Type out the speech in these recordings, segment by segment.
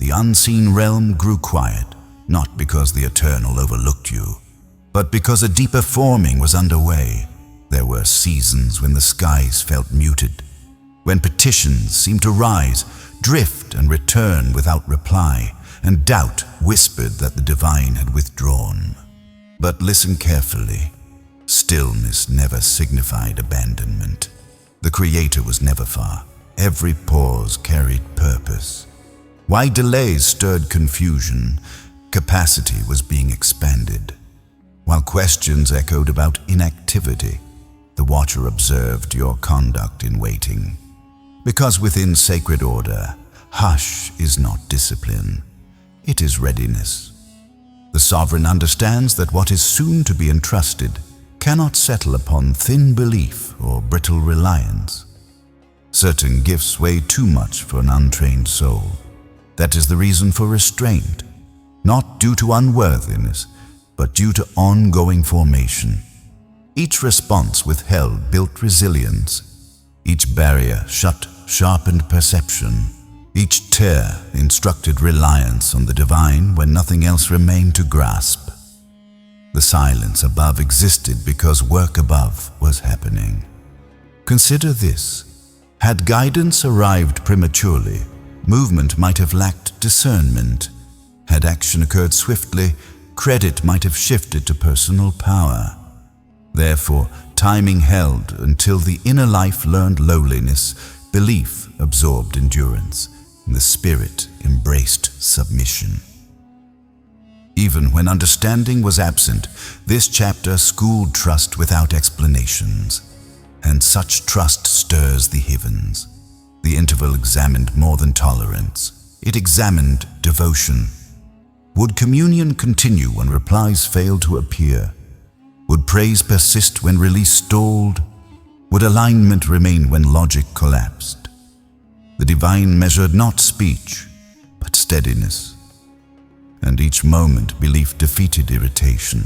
the unseen realm grew quiet, not because the Eternal overlooked you, but because a deeper forming was underway. There were seasons when the skies felt muted, when petitions seemed to rise, drift and return without reply, and doubt whispered that the divine had withdrawn. But listen carefully. Stillness never signified abandonment. The Creator was never far. Every pause carried purpose. Why delays stirred confusion, capacity was being expanded. While questions echoed about inactivity, the Watcher observed your conduct in waiting. Because within sacred order, hush is not discipline, it is readiness. The Sovereign understands that what is soon to be entrusted cannot settle upon thin belief or brittle reliance. Certain gifts weigh too much for an untrained soul. That is the reason for restraint, not due to unworthiness, but due to ongoing formation. Each response withheld built resilience. Each barrier shut sharpened perception. Each tear instructed reliance on the divine when nothing else remained to grasp. The silence above existed because work above was happening. Consider this. Had guidance arrived prematurely, movement might have lacked discernment. Had action occurred swiftly, credit might have shifted to personal power. Therefore, timing held until the inner life learned lowliness, belief absorbed endurance, and the spirit embraced submission. Even when understanding was absent, this chapter schooled trust without explanations. And such trust stirs the heavens. The interval examined more than tolerance. It examined devotion. Would communion continue when replies failed to appear? Would praise persist when release stalled? Would alignment remain when logic collapsed? The divine measured not speech, but steadiness. And each moment belief defeated irritation.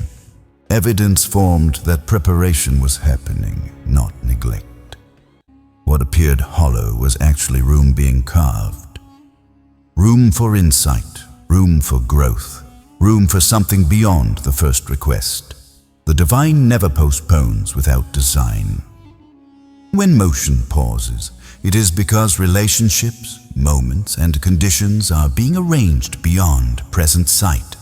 Evidence formed that preparation was happening, not neglect. What appeared hollow was actually room being carved. Room for insight, room for growth, room for something beyond the first request. The divine never postpones without design. When motion pauses, it is because relationships, moments, and conditions are being arranged beyond present sight.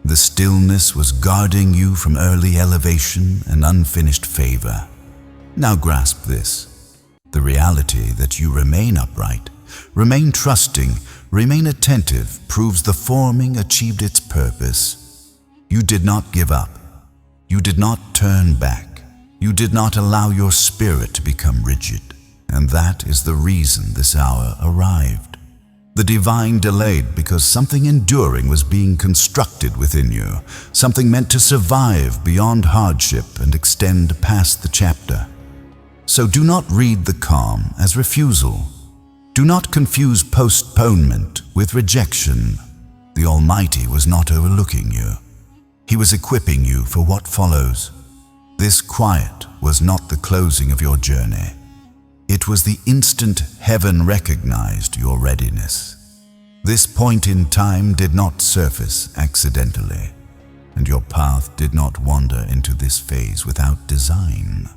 The stillness was guarding you from early elevation and unfinished favor. Now grasp this. The reality that you remain upright, remain trusting, remain attentive proves the forming achieved its purpose. You did not give up. You did not turn back. You did not allow your spirit to become rigid. And that is the reason this hour arrived. The divine delayed because something enduring was being constructed within you, something meant to survive beyond hardship and extend past the chapter. So do not read the calm as refusal. Do not confuse postponement with rejection. The Almighty was not overlooking you. He was equipping you for what follows. This quiet was not the closing of your journey. It was the instant heaven recognized your readiness. This point in time did not surface accidentally, and your path did not wander into this phase without design.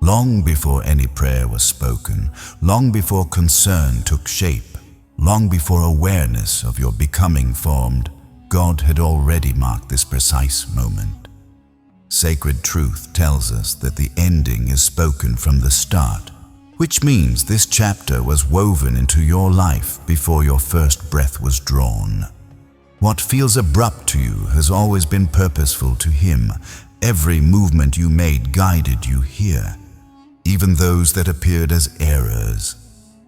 Long before any prayer was spoken, long before concern took shape, long before awareness of your becoming formed, God had already marked this precise moment. Sacred truth tells us that the ending is spoken from the start, which means this chapter was woven into your life before your first breath was drawn. What feels abrupt to you has always been purposeful to Him. Every movement you made guided you here, even those that appeared as errors.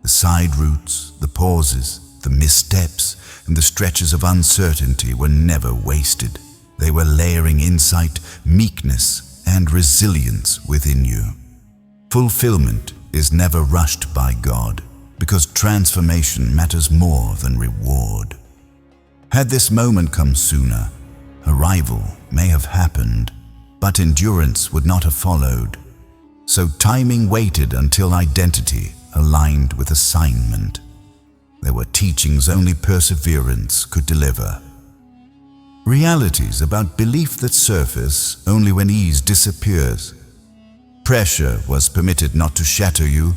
The side routes, the pauses, the missteps, and the stretches of uncertainty were never wasted. They were layering insight, meekness, and resilience within you. Fulfillment is never rushed by God, because transformation matters more than reward. Had this moment come sooner, arrival may have happened, but endurance would not have followed. So timing waited until identity aligned with assignment. There were teachings only perseverance could deliver. Realities about belief that surface only when ease disappears. Pressure was permitted not to shatter you,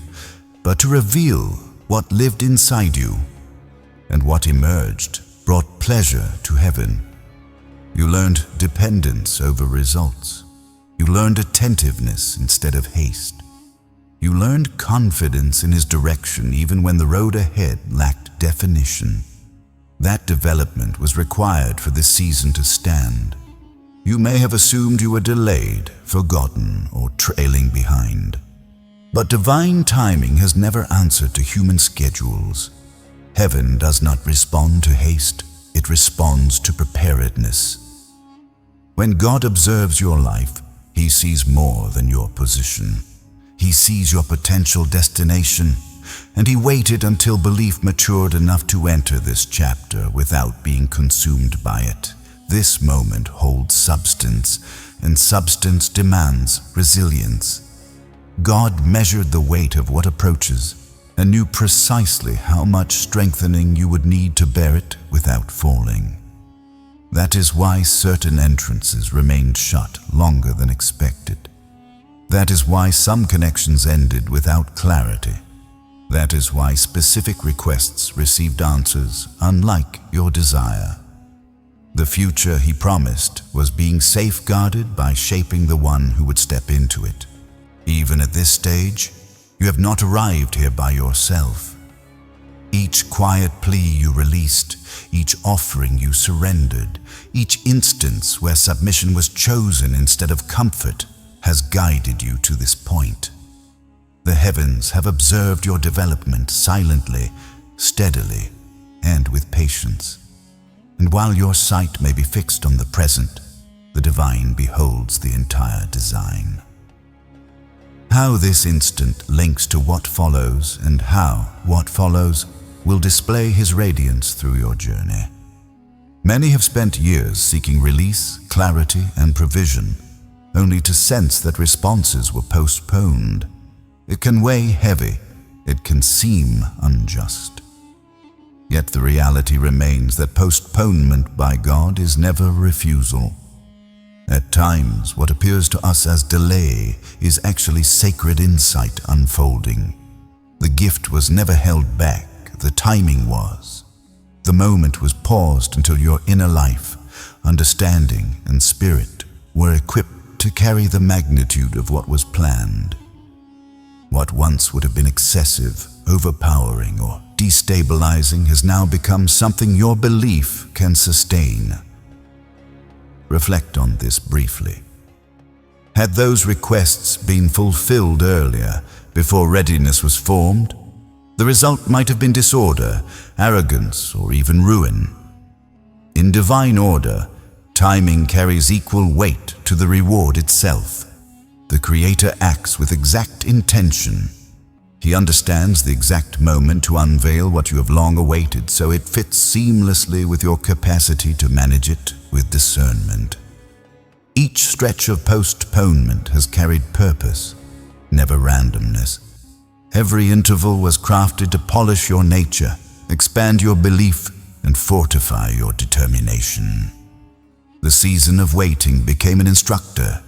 but to reveal what lived inside you, and what emerged brought pleasure to heaven. You learned dependence over results. You learned attentiveness instead of haste. You learned confidence in His direction even when the road ahead lacked definition. That development was required for this season to stand. You may have assumed you were delayed, forgotten, or trailing behind. But divine timing has never answered to human schedules. Heaven does not respond to haste, it responds to preparedness. When God observes your life, He sees more than your position. He sees your potential destination, and He waited until belief matured enough to enter this chapter without being consumed by it. This moment holds substance, and substance demands resilience. God measured the weight of what approaches and knew precisely how much strengthening you would need to bear it without falling. That is why certain entrances remained shut longer than expected. That is why some connections ended without clarity. That is why specific requests received answers unlike your desire. The future He promised was being safeguarded by shaping the one who would step into it. Even at this stage, you have not arrived here by yourself. Each quiet plea you released, each offering you surrendered, each instance where submission was chosen instead of comfort has guided you to this point. The heavens have observed your development silently, steadily, and with patience. And while your sight may be fixed on the present, the divine beholds the entire design. How this instant links to what follows, and how what follows will display His radiance through your journey. Many have spent years seeking release, clarity, and provision, only to sense that responses were postponed. It can weigh heavy, it can seem unjust. Yet the reality remains that postponement by God is never refusal. At times, what appears to us as delay is actually sacred insight unfolding. The gift was never held back, the timing was. The moment was paused until your inner life, understanding, and spirit were equipped to carry the magnitude of what was planned. What once would have been excessive, overpowering, or destabilizing has now become something your belief can sustain. Reflect on this briefly. Had those requests been fulfilled earlier, before readiness was formed, the result might have been disorder, arrogance, or even ruin. In divine order, timing carries equal weight to the reward itself. The Creator acts with exact intention. He understands the exact moment to unveil what you have long awaited, so it fits seamlessly with your capacity to manage it with discernment. Each stretch of postponement has carried purpose, never randomness. Every interval was crafted to polish your nature, expand your belief, and fortify your determination. The season of waiting became an instructor.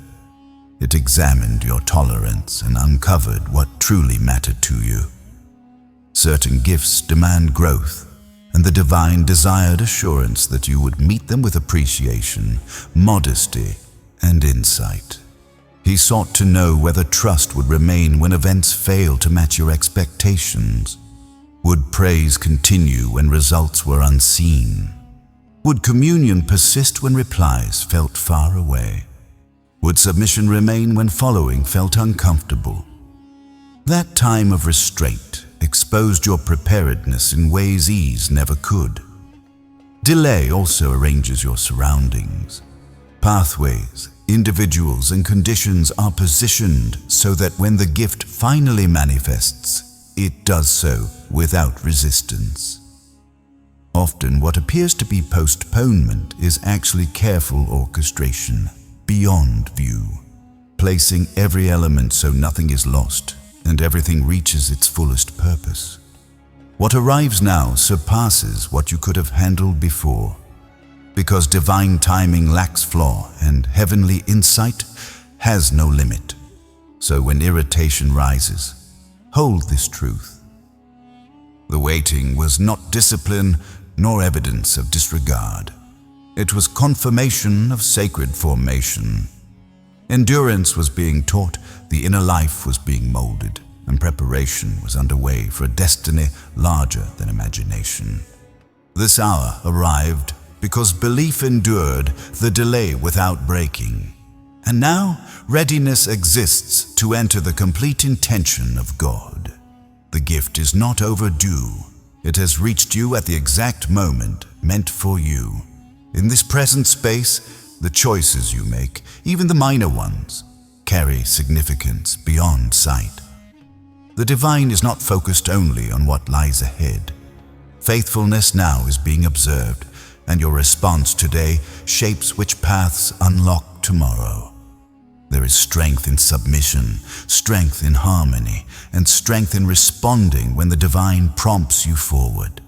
It examined your tolerance and uncovered what truly mattered to you. Certain gifts demand growth, and the divine desired assurance that you would meet them with appreciation, modesty, and insight. He sought to know whether trust would remain when events failed to match your expectations. Would praise continue when results were unseen? Would communion persist when replies felt far away? Would submission remain when following felt uncomfortable? That time of restraint exposed your preparedness in ways ease never could. Delay also arranges your surroundings. Pathways, individuals, and conditions are positioned so that when the gift finally manifests, it does so without resistance. Often what appears to be postponement is actually careful orchestration, beyond view, placing every element so nothing is lost and everything reaches its fullest purpose. What arrives now surpasses what you could have handled before, because divine timing lacks flaw and heavenly insight has no limit. So when irritation rises, hold this truth. The waiting was not discipline nor evidence of disregard. It was confirmation of sacred formation. Endurance was being taught, the inner life was being molded, and preparation was underway for a destiny larger than imagination. This hour arrived because belief endured the delay without breaking. And now readiness exists to enter the complete intention of God. The gift is not overdue. It has reached you at the exact moment meant for you. In this present space, the choices you make, even the minor ones, carry significance beyond sight. The divine is not focused only on what lies ahead. Faithfulness now is being observed, and your response today shapes which paths unlock tomorrow. There is strength in submission, strength in harmony, and strength in responding when the divine prompts you forward.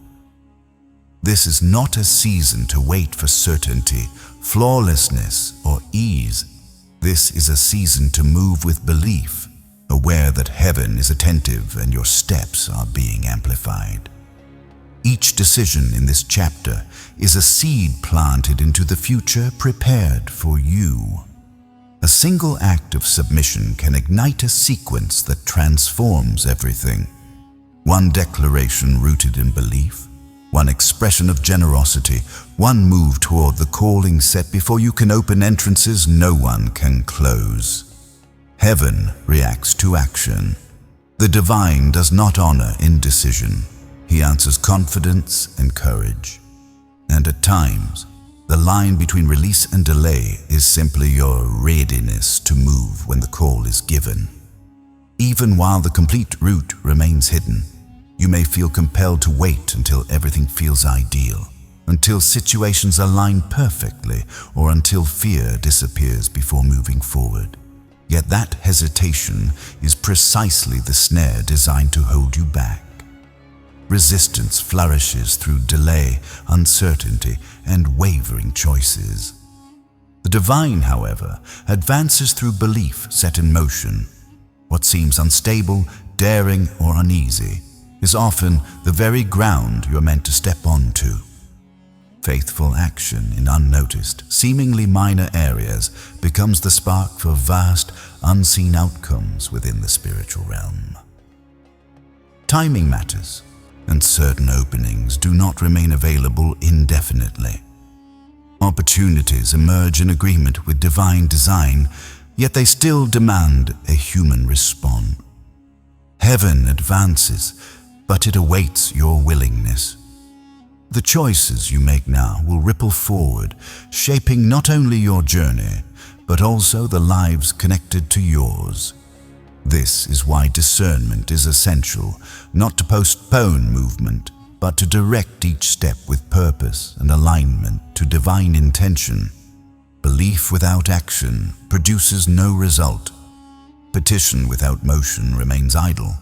This is not a season to wait for certainty, flawlessness, or ease. This is a season to move with belief, aware that heaven is attentive and your steps are being amplified. Each decision in this chapter is a seed planted into the future prepared for you. A single act of submission can ignite a sequence that transforms everything. One declaration rooted in belief, one expression of generosity, one move toward the calling set before you can open entrances no one can close. Heaven reacts to action. The divine does not honor indecision. He answers confidence and courage. And at times, the line between release and delay is simply your readiness to move when the call is given. Even while the complete route remains hidden, you may feel compelled to wait until everything feels ideal, until situations align perfectly, or until fear disappears before moving forward. Yet that hesitation is precisely the snare designed to hold you back. Resistance flourishes through delay, uncertainty, and wavering choices. The divine, however, advances through belief set in motion. What seems unstable, daring, or uneasy is often the very ground you're meant to step onto. Faithful action in unnoticed, seemingly minor areas becomes the spark for vast, unseen outcomes within the spiritual realm. Timing matters, and certain openings do not remain available indefinitely. Opportunities emerge in agreement with divine design, yet they still demand a human response. Heaven advances, but it awaits your willingness. The choices you make now will ripple forward, shaping not only your journey, but also the lives connected to yours. This is why discernment is essential, not to postpone movement, but to direct each step with purpose and alignment to divine intention. Belief without action produces no result. Petition without motion remains idle.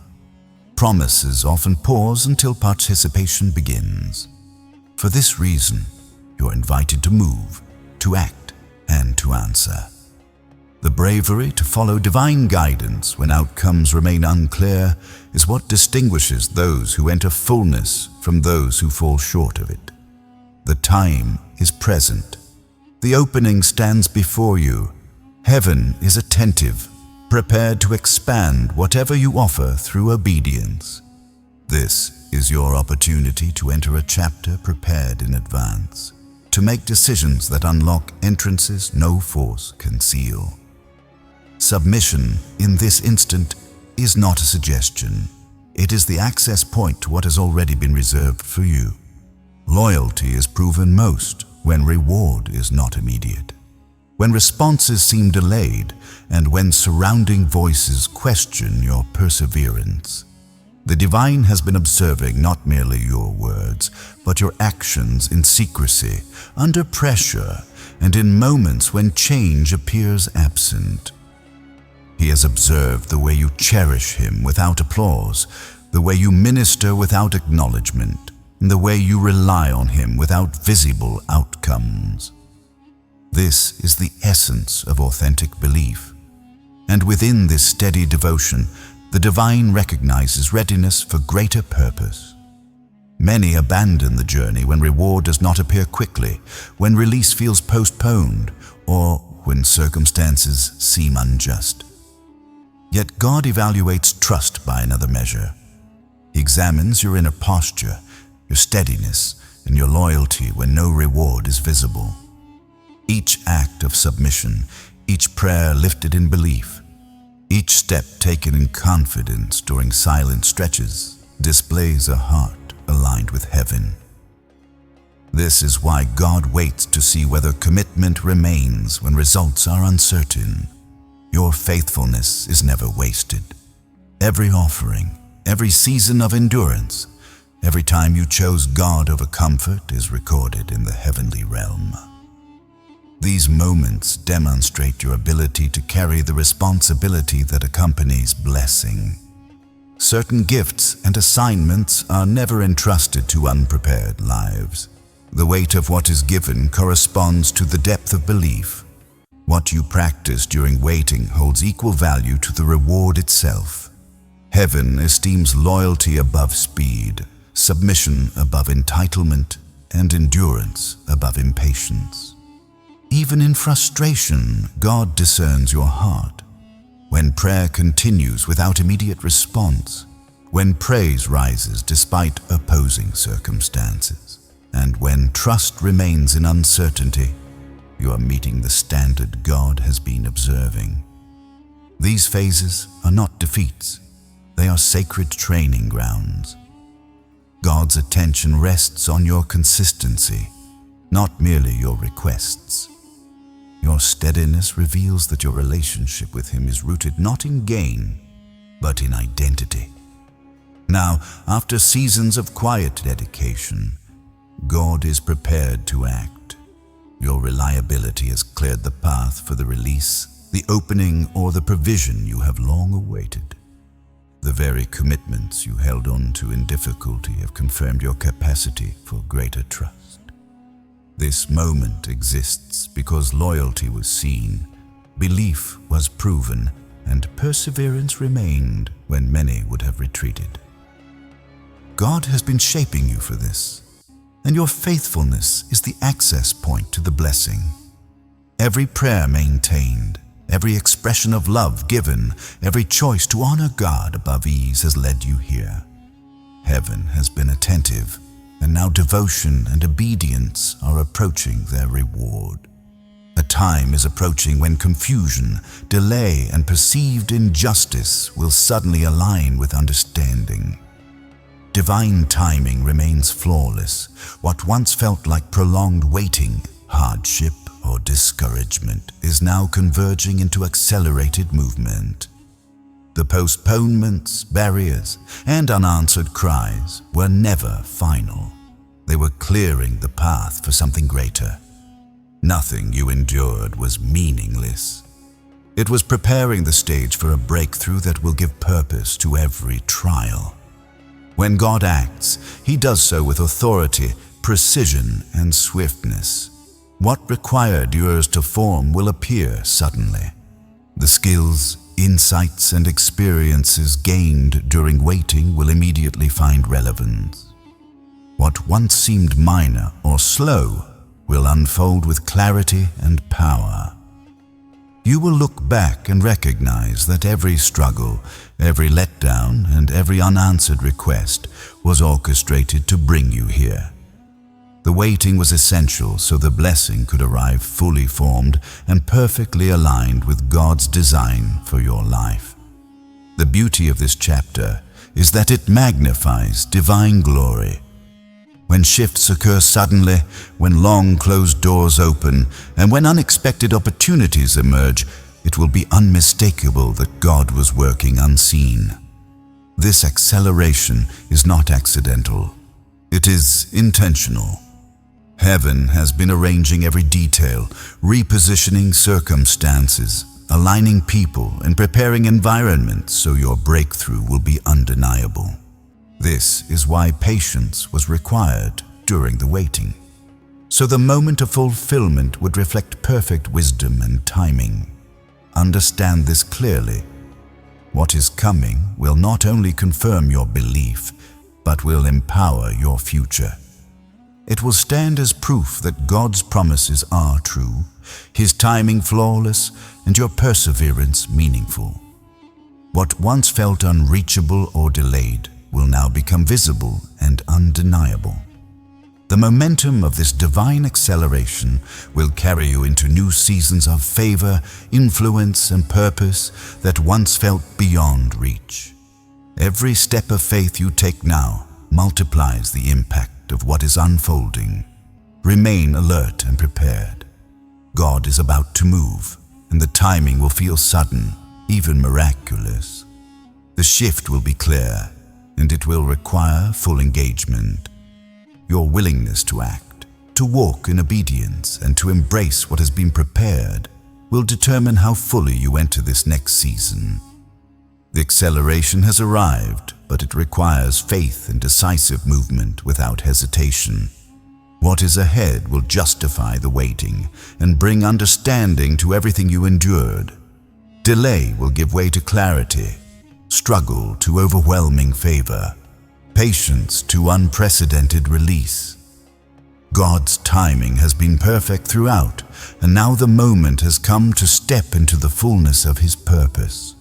Promises often pause until participation begins. For this reason, you are invited to move, to act, and to answer. The bravery to follow divine guidance when outcomes remain unclear is what distinguishes those who enter fullness from those who fall short of it. The time is present. The opening stands before you. Heaven is attentive, prepared to expand whatever you offer through obedience. This is your opportunity to enter a chapter prepared in advance, to make decisions that unlock entrances no force can seal. Submission, in this instant, is not a suggestion. It is the access point to what has already been reserved for you. Loyalty is proven most when reward is not immediate, when responses seem delayed, and when surrounding voices question your perseverance. The divine has been observing not merely your words, but your actions in secrecy, under pressure, and in moments when change appears absent. He has observed the way you cherish him without applause, the way you minister without acknowledgement, and the way you rely on Him without visible outcomes. This is the essence of authentic belief. And within this steady devotion, the divine recognizes readiness for greater purpose. Many abandon the journey when reward does not appear quickly, when release feels postponed, or when circumstances seem unjust. Yet God evaluates trust by another measure. He examines your inner posture, your steadiness, and your loyalty when no reward is visible. Each act of submission, each prayer lifted in belief, each step taken in confidence during silent stretches displays a heart aligned with heaven. This is why God waits to see whether commitment remains when results are uncertain. Your faithfulness is never wasted. Every offering, every season of endurance, every time you chose God over comfort is recorded in the heavenly realm. These moments demonstrate your ability to carry the responsibility that accompanies blessing. Certain gifts and assignments are never entrusted to unprepared lives. The weight of what is given corresponds to the depth of belief. What you practice during waiting holds equal value to the reward itself. Heaven esteems loyalty above speed, submission above entitlement, and endurance above impatience. Even in frustration, God discerns your heart. When prayer continues without immediate response, when praise rises despite opposing circumstances, and when trust remains in uncertainty, you are meeting the standard God has been observing. These phases are not defeats. They are sacred training grounds. God's attention rests on your consistency, not merely your requests. Your steadiness reveals that your relationship with Him is rooted not in gain, but in identity. Now, after seasons of quiet dedication, God is prepared to act. Your reliability has cleared the path for the release, the opening, or the provision you have long awaited. The very commitments you held on to in difficulty have confirmed your capacity for greater trust. This moment exists because loyalty was seen, belief was proven, and perseverance remained when many would have retreated. God has been shaping you for this, and your faithfulness is the access point to the blessing. Every prayer maintained, every expression of love given, every choice to honor God above ease has led you here. Heaven has been attentive, and now devotion and obedience are approaching their reward. A time is approaching when confusion, delay, and perceived injustice will suddenly align with understanding. Divine timing remains flawless. What once felt like prolonged waiting, hardship, or discouragement is now converging into accelerated movement. The postponements, barriers, and unanswered cries were never final. They were clearing the path for something greater. Nothing you endured was meaningless. It was preparing the stage for a breakthrough that will give purpose to every trial. When God acts, He does so with authority, precision, and swiftness. What required yours to form will appear suddenly. The skills, insights, and experiences gained during waiting will immediately find relevance. What once seemed minor or slow will unfold with clarity and power. You will look back and recognize that every struggle, every letdown, and every unanswered request was orchestrated to bring you here. The waiting was essential so the blessing could arrive fully formed and perfectly aligned with God's design for your life. The beauty of this chapter is that it magnifies divine glory. When shifts occur suddenly, when long closed doors open, and when unexpected opportunities emerge, it will be unmistakable that God was working unseen. This acceleration is not accidental. It is intentional. Heaven has been arranging every detail, repositioning circumstances, aligning people, and preparing environments so your breakthrough will be undeniable. This is why patience was required during the waiting, so the moment of fulfillment would reflect perfect wisdom and timing. Understand this clearly. What is coming will not only confirm your belief, but will empower your future. It will stand as proof that God's promises are true, His timing flawless, and your perseverance meaningful. What once felt unreachable or delayed will now become visible and undeniable. The momentum of this divine acceleration will carry you into new seasons of favor, influence, and purpose that once felt beyond reach. Every step of faith you take now multiplies the impact of what is unfolding. Remain alert and prepared. God is about to move, and the timing will feel sudden, even miraculous. The shift will be clear, and it will require full engagement. Your willingness to act, to walk in obedience, and to embrace what has been prepared will determine how fully you enter this next season. The acceleration has arrived, but it requires faith and decisive movement without hesitation. What is ahead will justify the waiting and bring understanding to everything you endured. Delay will give way to clarity, struggle to overwhelming favor, patience to unprecedented release. God's timing has been perfect throughout, and now the moment has come to step into the fullness of His purpose.